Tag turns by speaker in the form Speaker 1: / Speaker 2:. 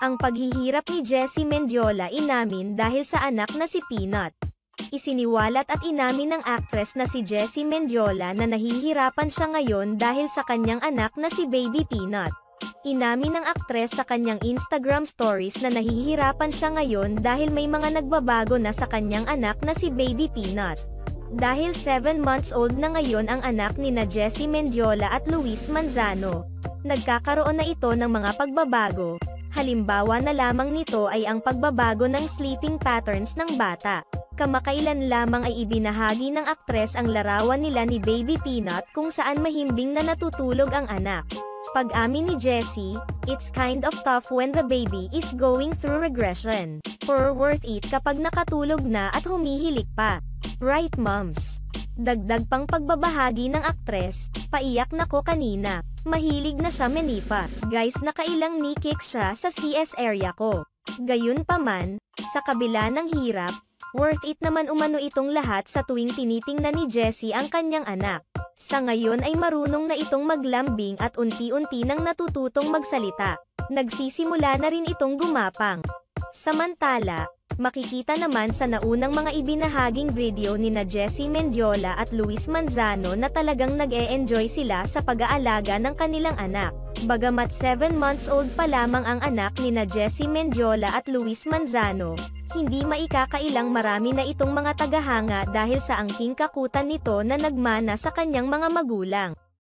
Speaker 1: Ang paghihirap ni Jessie Mendiola inamin dahil sa anak na si Peanut. Isiniwalat at inamin ng actress na si Jessie Mendiola na nahihirapan siya ngayon dahil sa kanyang anak na si Baby Peanut. Inamin ng aktres sa kanyang Instagram stories na nahihirapan siya ngayon dahil may mga nagbabago na sa kanyang anak na si Baby Peanut. Dahil 7 months old na ngayon ang anak ni na Jessie Mendiola at Luis Manzano, nagkakaroon na ito ng mga pagbabago. Halimbawa na lamang nito ay ang pagbabago ng sleeping patterns ng bata. Kamakailan lamang ay ibinahagi ng aktres ang larawan nila ni Baby Peanut kung saan mahimbing na natutulog ang anak. Pag-amin ni Jessie, "It's kind of tough when the baby is going through regression. Or worth it kapag nakatulog na at humihilik pa. Right moms?" Dagdag pang pagbabahagi ng aktres, "Paiyak na ko kanina. Mahilig na siya manipa. Guys, nakailang knee kick siya sa CS area ko. Gayunpaman, sa kabila ng hirap, worth it naman umano itong lahat sa tuwing tinitingnan ni Jessie ang kanyang anak. Sa ngayon ay marunong na itong maglambing at unti-unti nang natututong magsalita. Nagsisimula na rin itong gumapang." Samantala, makikita naman sa naunang mga ibinahaging video ni na Jessie Mendiola at Luis Manzano na talagang nag-e-enjoy sila sa pag-aalaga ng kanilang anak. Bagamat 7 months old pa lamang ang anak ni na Jessie Mendiola at Luis Manzano, hindi maikakailang marami na itong mga tagahanga dahil sa angking kakutan nito na nagmana sa kanyang mga magulang.